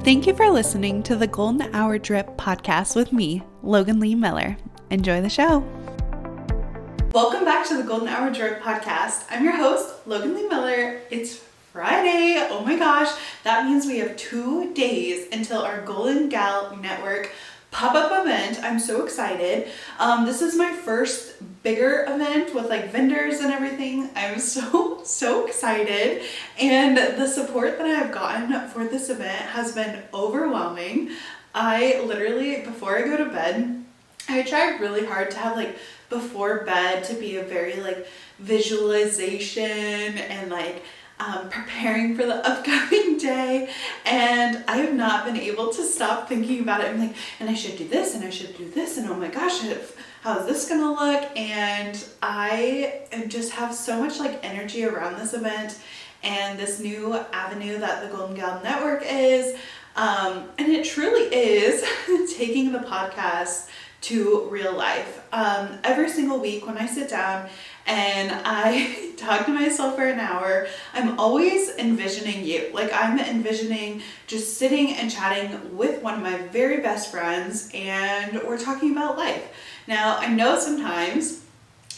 Thank you for listening to the Golden Hour Drip podcast with me, Logan Lee Miller. Enjoy the show. Welcome back to the Golden Hour Drip podcast. I'm your host, Logan Lee Miller. It's Friday. Oh my gosh, that means we have 2 days until our Golden Gal Network pop-up event. I'm so excited. This is my first bigger event with like vendors and everything. I'm so excited, and the support that I've gotten for this event has been overwhelming. I literally, before I go to bed, I try really hard to have like before bed to be a very like visualization and like preparing for the upcoming day, and I have not been able to stop thinking about it. I'm like, and I should do this, and I should do this, and oh my gosh, how is this gonna look? And I just have so much like energy around this event and this new avenue that the Golden Gal Network is, and it truly is taking the podcast to real life. Every single week when I sit down and I talk to myself for an hour, I'm always envisioning you. Like, I'm envisioning just sitting and chatting with one of my very best friends, and we're talking about life. Now, I know sometimes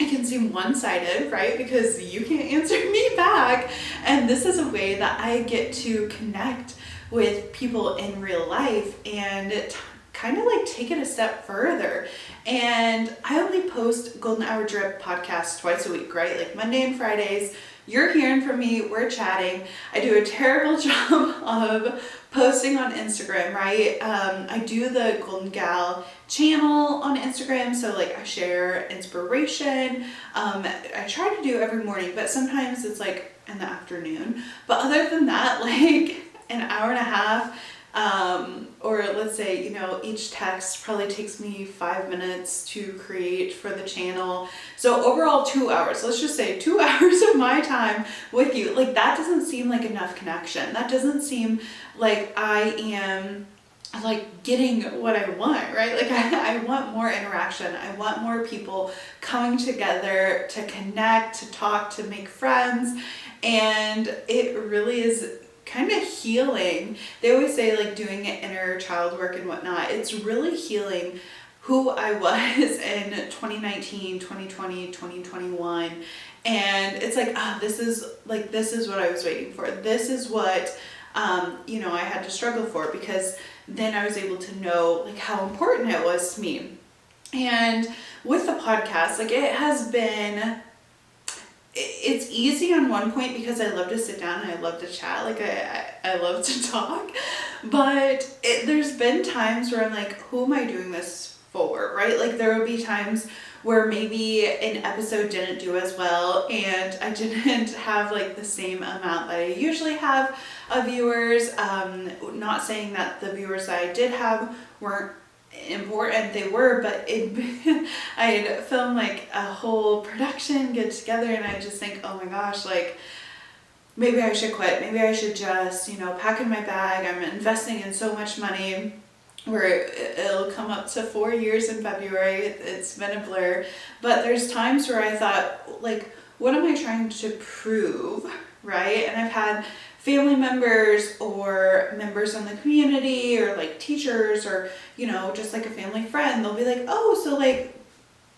it can seem one-sided, right? Because you can't answer me back. And this is a way that I get to connect with people in real life and kind of like take it a step further. And I only post Golden Hour Drip podcast twice a week, right? Like Monday and Fridays, you're hearing from me, we're chatting. I do a terrible job of posting on Instagram, right? I do the Golden Gal channel on Instagram, so like I share inspiration. I try to do every morning, but sometimes it's like in the afternoon. But other than that, like an hour and a half, or let's say, each text probably takes me 5 minutes to create for the channel. So overall 2 hours, let's just say 2 hours of my time with you. Like, that doesn't seem like enough connection. That doesn't seem like I am like getting what I want, right? Like I want more interaction. I want more people coming together to connect, to talk, to make friends. And it really is kind of healing. They always say like doing inner child work and whatnot. It's really healing who I was in 2019, 2020, 2021. And it's like, this is what I was waiting for. This is what, I had to struggle for, because then I was able to know like how important it was to me. And with the podcast, like it's easy on one point because I love to sit down and I love to chat. Like I love to talk, but there's been times where I'm like, who am I doing this for, right? Like there will be times where maybe an episode didn't do as well and I didn't have like the same amount that I usually have of viewers. Not saying that the viewers that I did have weren't important, they were, but I had filmed like a whole production get together, and I just think, oh my gosh, like maybe I should quit. Maybe I should just, pack in my bag. I'm investing in so much money where it'll come up to 4 years in February. It's been a blur, but there's times where I thought, like, what am I trying to prove, right? And I've had family members or members in the community or like teachers or, just like a family friend, they'll be like, oh, so like,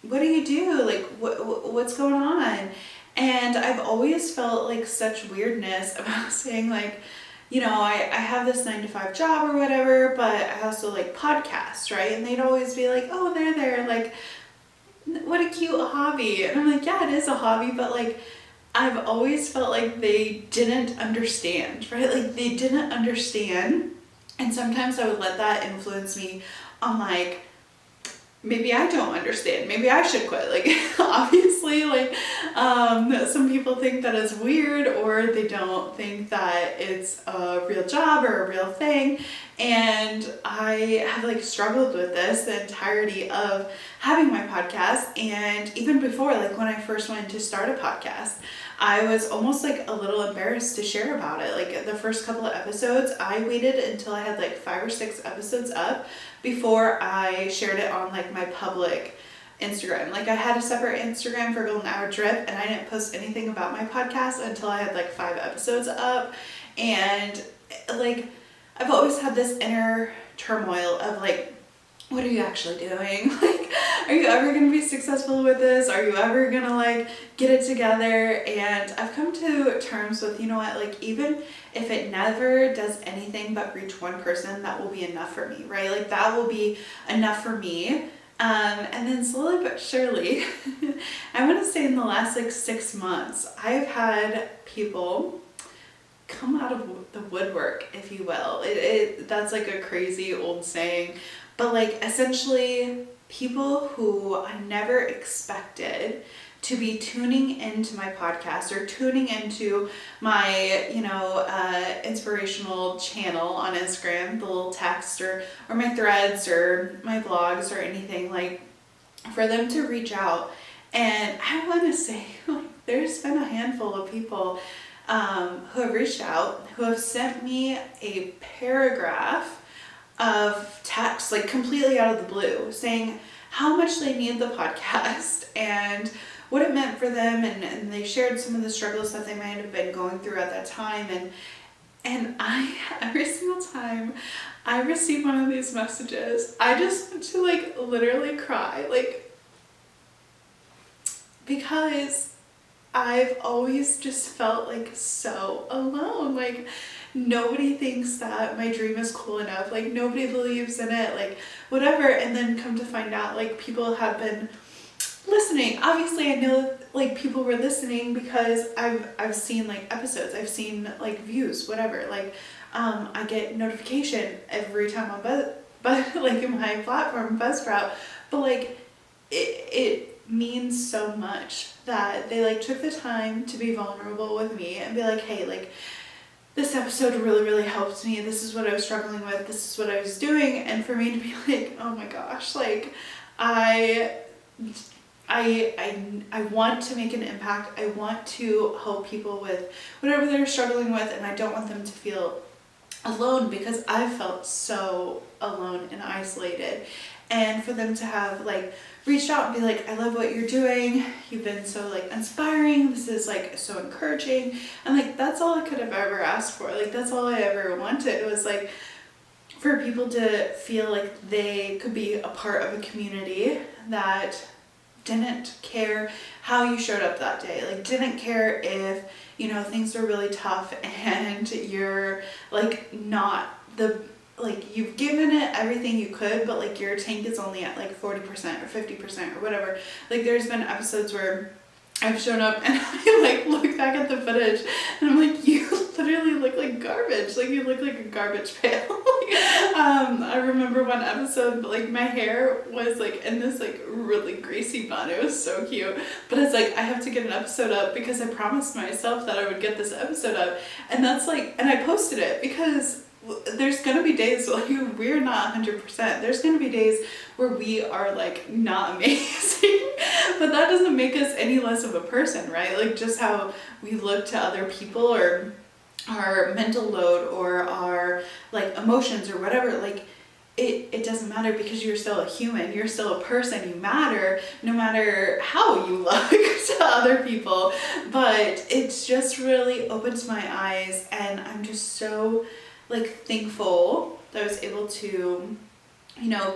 what do you do? Like, what's going on? And I've always felt like such weirdness about saying like, I have this 9-to-5 job or whatever, but I also like podcasts, right? And they'd always be like, oh, they're like, what a cute hobby. And I'm like, yeah, it is a hobby, but like, I've always felt like they didn't understand, right? Like they didn't understand. And sometimes I would let that influence me on like, maybe I don't understand. Maybe I should quit. Like, obviously, like, some people think that is weird, or they don't think that it's a real job or a real thing. And I have like struggled with this the entirety of having my podcast. And even before, like when I first wanted to start a podcast, I was almost like a little embarrassed to share about it. Like the first couple of episodes, I waited until I had like 5 or 6 episodes up before I shared it on like my public Instagram. Like I had a separate Instagram for Golden Hour Drip, and I didn't post anything about my podcast until I had like 5 episodes up. And like, I've always had this inner turmoil of like, what are you actually doing? Like, are you ever going to be successful with this? Are you ever going to like get it together? And I've come to terms with, you know what, like even if it never does anything but reach one person, that will be enough for me, right? Like that will be enough for me. And then slowly but surely, I want to say in the last like 6 months, I've had people come out of the woodwork, if you will. That's like a crazy old saying, but like essentially people who I never expected to be tuning into my podcast or tuning into my, inspirational channel on Instagram, the little text or my threads or my blogs or anything, like for them to reach out. And I want to say, like, there's been a handful of people who have reached out, who have sent me a paragraph of text, like completely out of the blue, saying how much they need the podcast and what it meant for them, and they shared some of the struggles that they might have been going through at that time. And I, every single time I receive one of these messages, I just want to like literally cry, like, because I've always just felt like so alone. Like nobody thinks that my dream is cool enough. Like nobody believes in it, like whatever. And then come to find out, like people have been listening. Obviously I know like people were listening because I've seen like episodes, I've seen like views, whatever. Like I get notification every time on like in my platform Buzzsprout, but like it means so much that they like took the time to be vulnerable with me and be like, hey, like this episode really helped me. This is what I was struggling with. This is what I was doing. And for me to be like, oh my gosh, like I want to make an impact. I want to help people with whatever they're struggling with, and I don't want them to feel alone, because I felt so alone and isolated. And for them to have like reached out and be like, I love what you're doing. You've been so like inspiring. This is like so encouraging. And like, that's all I could have ever asked for. Like, that's all I ever wanted. It was like for people to feel like they could be a part of a community that didn't care how you showed up that day. Like didn't care if, things were really tough and you're like not like you've given it everything you could, but like your tank is only at like 40% or 50% or whatever. Like there's been episodes where I've shown up and I like look back at the footage and I'm like, you literally look like garbage. Like you look like a garbage pail. I remember one episode, but like my hair was like in this like really greasy bun. It was so cute. But it's like, I have to get an episode up because I promised myself that I would get this episode up. And that's like, and I posted it because there's gonna be days like we're not 100%. There's gonna be days where we are like not amazing, but that doesn't make us any less of a person, right? Like just how we look to other people or our mental load or our like emotions or whatever, like it doesn't matter, because you're still a human, you're still a person, you matter no matter how you look to other people. But it's just really opened my eyes, and I'm just so like thankful that I was able to,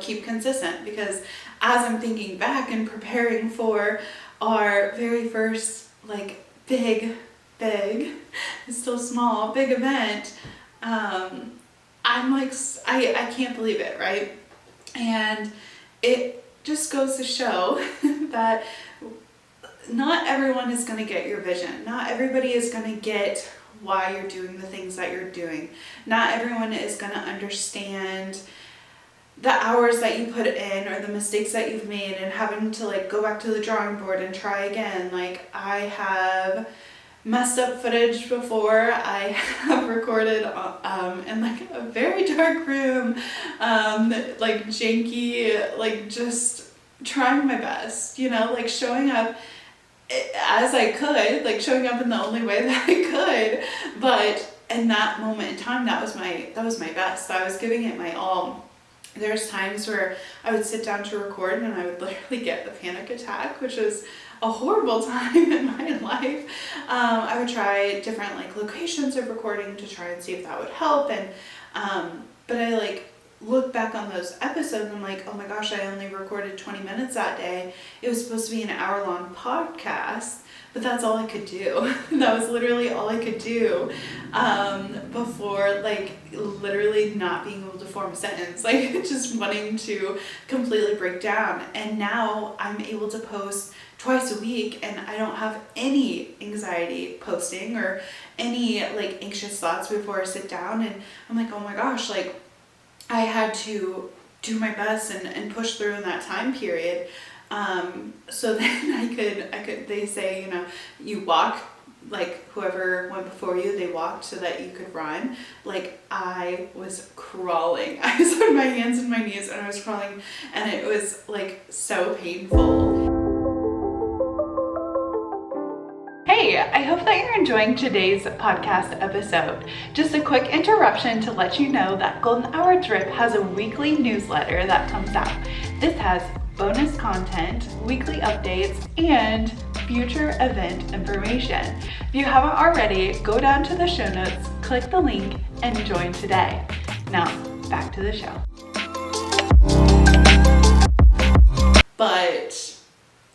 keep consistent, because as I'm thinking back and preparing for our very first like big, it's still small, big event, I'm like, I can't believe it, right? And it just goes to show that not everyone is going to get your vision. Not everybody is going to get why you're doing the things that you're doing. Not everyone is going to understand the hours that you put in or the mistakes that you've made and having to like go back to the drawing board and try again. Like I have messed up footage before. I have recorded in like a very dark room, like janky, like just trying my best, like showing up as I could, like showing up in the only way that I could. But in that moment in time, that was my best. I was giving it my all. There's times where I would sit down to record and I would literally get a panic attack, which was a horrible time in my life. I would try different like locations of recording to try and see if that would help. And but I like look back on those episodes and I'm like, oh my gosh, I only recorded 20 minutes that day. It was supposed to be an hour-long podcast, but that's all I could do. That was literally all I could do before like literally not being able to form a sentence, like just wanting to completely break down. And now I'm able to post twice a week and I don't have any anxiety posting or any like anxious thoughts before I sit down. And I'm like, oh my gosh, like I had to do my best and push through in that time period. So then I could, they say, you know, you walk, like whoever went before you, they walked so that you could run. Like I was crawling. I was on my hands and my knees and I was crawling and it was like so painful. Hey, I hope that you're enjoying today's podcast episode. Just a quick interruption to let you know that Golden Hour Drip has a weekly newsletter that comes out. This has bonus content, weekly updates, and future event information. If you haven't already, go down to the show notes, click the link, and join today. Now, back to the show. But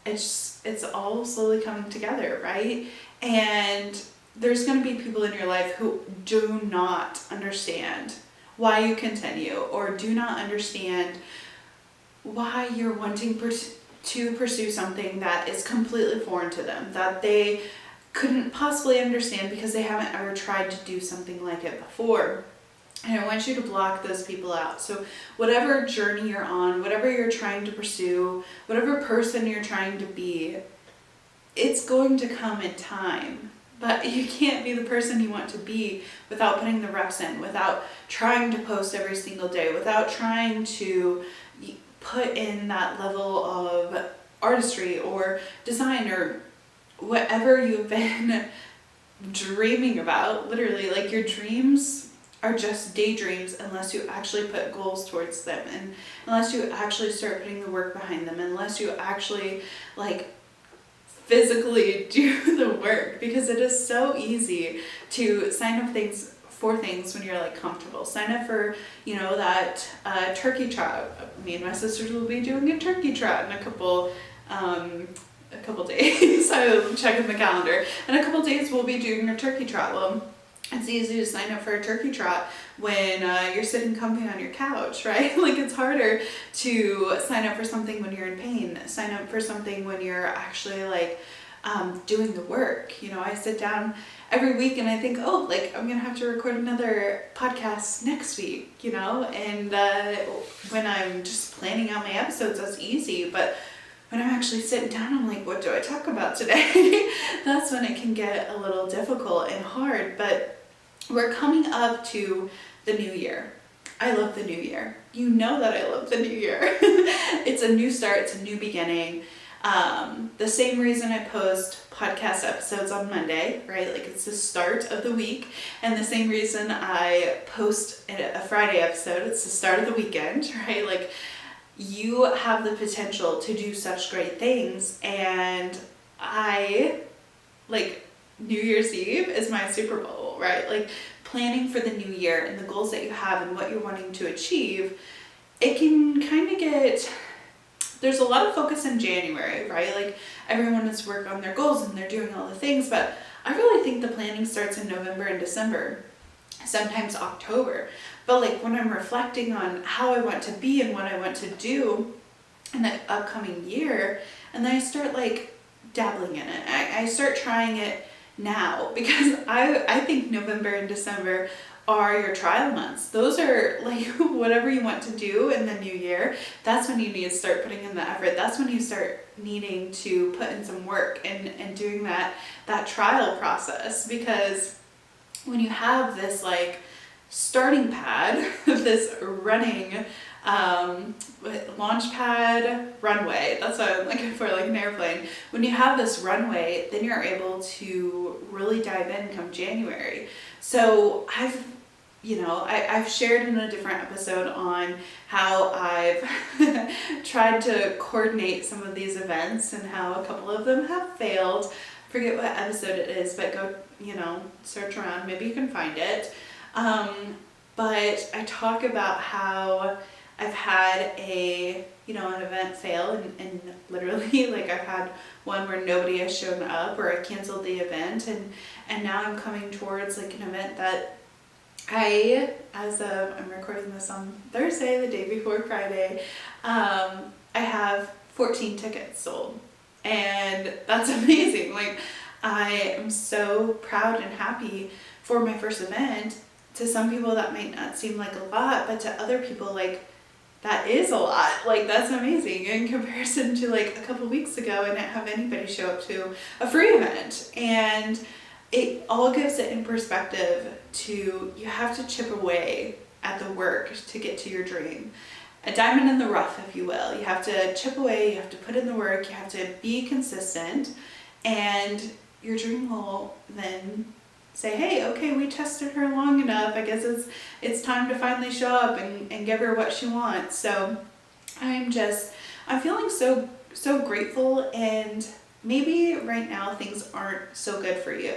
it's all slowly coming together, right? And there's going to be people in your life who do not understand why you continue or do not understand why you're wanting to pursue something that is completely foreign to them, that they couldn't possibly understand because they haven't ever tried to do something like it before. And I want you to block those people out. So whatever journey you're on, whatever you're trying to pursue, whatever person you're trying to be, it's going to come in time. But you can't be the person you want to be without putting the reps in, without trying to post every single day, without trying to put in that level of artistry or design or whatever you've been dreaming about. Literally, like your dreams are just daydreams unless you actually put goals towards them and unless you actually start putting the work behind them, unless you actually like physically do the work, because it is so easy to sign up for things when you're like comfortable. Sign up for, you know, that turkey trot. Me and my sisters will be doing a turkey trot in a couple days. I'm checking the calendar. In a couple days we'll be doing a turkey trot. Well, it's easy to sign up for a turkey trot when you're sitting comfy on your couch, right? Like it's harder to sign up for something when you're in pain. Sign up for something when you're actually like doing the work. You know, I sit down every week and I think, oh, like I'm gonna have to record another podcast next week, you know? And when I'm just planning out my episodes, that's easy. But when I'm actually sitting down, I'm like, what do I talk about today? That's when it can get a little difficult and hard. But we're coming up to the new year. I love the new year. You know that I love the new year. It's a new start. It's a new beginning. The same reason I post podcast episodes on Monday, right? Like it's the start of the week. And the same reason I post a Friday episode, it's the start of the weekend, right? Like you have the potential to do such great things. And I like New Year's Eve is my Super Bowl, right? Like planning for the new year and the goals that you have and what you're wanting to achieve, it can kind of get, there's a lot of focus in January, right? Like everyone is working on their goals and they're doing all the things, but I really think the planning starts in November and December, sometimes October. But like when I'm reflecting on how I want to be and what I want to do in the upcoming year, and then I start like dabbling in it. I start trying it now because I think November and December are your trial months. Those are like whatever you want to do in the new year. That's when you need to start putting in the effort. That's when you start needing to put in some work and doing that trial process, because when you have this like starting pad, this running launch pad runway, that's what I'm looking for, like an airplane. When you have this runway, then you're able to really dive in come January. So I've I've shared in a different episode on how I've tried to coordinate some of these events and how a couple of them have failed. Forget what episode it is, but go, search around. Maybe you can find it. But I talk about how I've had an event fail and literally like I've had one where nobody has shown up or I canceled the event and now I'm coming towards like an event that I'm recording this on Thursday, the day before Friday, I have 14 tickets sold and that's amazing. Like I am so proud and happy for my first event. To some people that might not seem like a lot, but to other people like that is a lot. Like that's amazing in comparison to like a couple weeks ago I didn't have anybody show up to a free event. And it all gives it in perspective to you have to chip away at the work to get to your dream. A diamond in the rough, if you will. You have to chip away, you have to put in the work, you have to be consistent, and your dream will then say, hey, okay, we tested her long enough. I guess it's time to finally show up and give her what she wants. So I'm feeling so grateful, and maybe right now things aren't so good for you.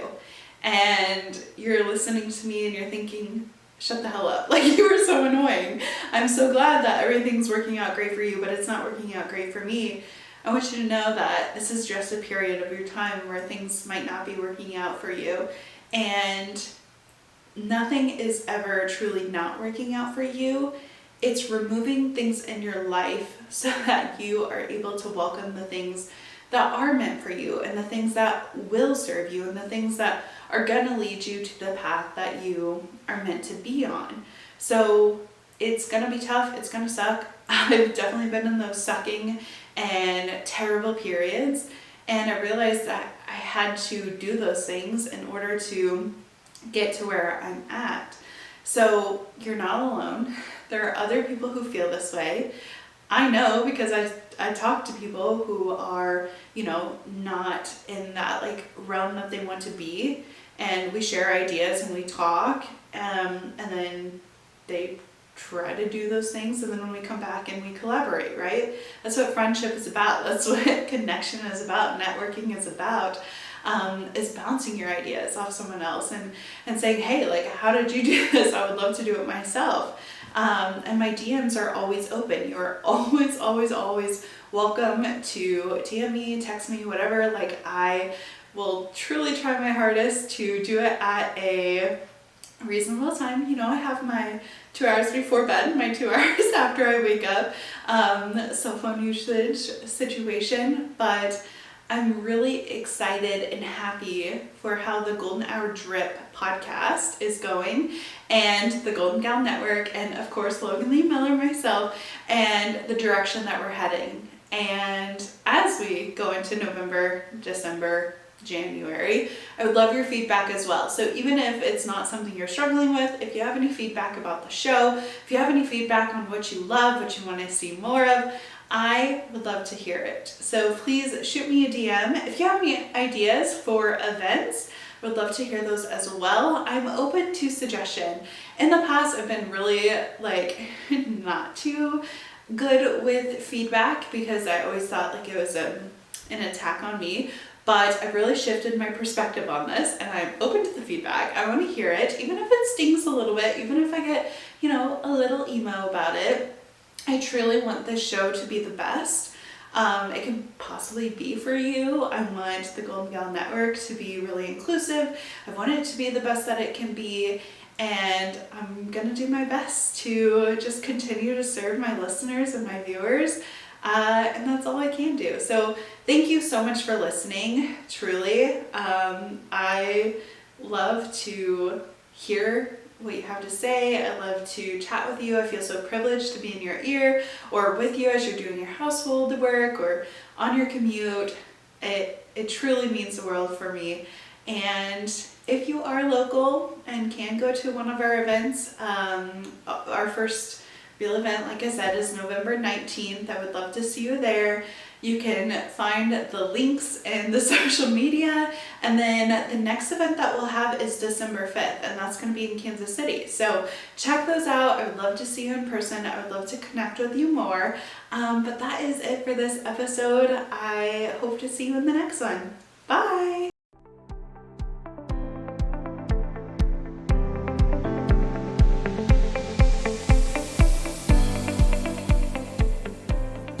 And you're listening to me and you're thinking, shut the hell up. Like you were so annoying. I'm so glad that everything's working out great for you, but it's not working out great for me. I want you to know that this is just a period of your time where things might not be working out for you. And nothing is ever truly not working out for you. It's removing things in your life so that you are able to welcome the things that are meant for you and the things that will serve you and the things that are going to lead you to the path that you are meant to be on. So it's going to be tough. It's going to suck. I've definitely been in those sucking and terrible periods. And I realized that I had to do those things in order to get to where I'm at. So you're not alone. There are other people who feel this way. I know because I talk to people who are, not in that like realm that they want to be. And we share ideas and we talk. And then they try to do those things, and then when we come back and we collaborate, right? That's what friendship is about. That's what connection is about. Networking is about, is bouncing your ideas off someone else and saying, hey, like, how did you do this? I would love to do it myself. And my DMs are always open. You're always, always, always welcome to DM me, text me, whatever. Like I will truly try my hardest to do it at a reasonable time. I have my 2 hours before bed, my 2 hours after I wake up, cell phone usage situation, but I'm really excited and happy for how the Golden Hour Drip podcast is going, and the Golden Gal Network, and of course Logan Lee Miller, myself, and the direction that we're heading. And as we go into November, December, January, I would love your feedback as well. So even if it's not something you're struggling with, if you have any feedback about the show, if you have any feedback on what you love, what you want to see more of, I would love to hear it. So please shoot me a DM. If you have any ideas for events, I would love to hear those as well. I'm open to suggestion. In the past, I've been really not too good with feedback because I always thought like it was an attack on me. But I've really shifted my perspective on this, and I'm open to the feedback. I want to hear it, even if it stings a little bit, even if I get, a little emo about it. I truly want this show to be the best it can possibly be for you. I want the Golden Gal Network to be really inclusive. I want it to be the best that it can be, and I'm going to do my best to just continue to serve my listeners and my viewers. And that's all I can do. So thank you so much for listening, truly. I love to hear what you have to say. I love to chat with you. I feel so privileged to be in your ear or with you as you're doing your household work or on your commute. It truly means the world for me. And if you are local and can go to one of our events, our first real event, like I said, is November 19th. I would love to see you there. You can find the links in the social media. And then the next event that we'll have is December 5th, and that's going to be in Kansas City. So check those out. I would love to see you in person. I would love to connect with you more. But that is it for this episode. I hope to see you in the next one. Bye.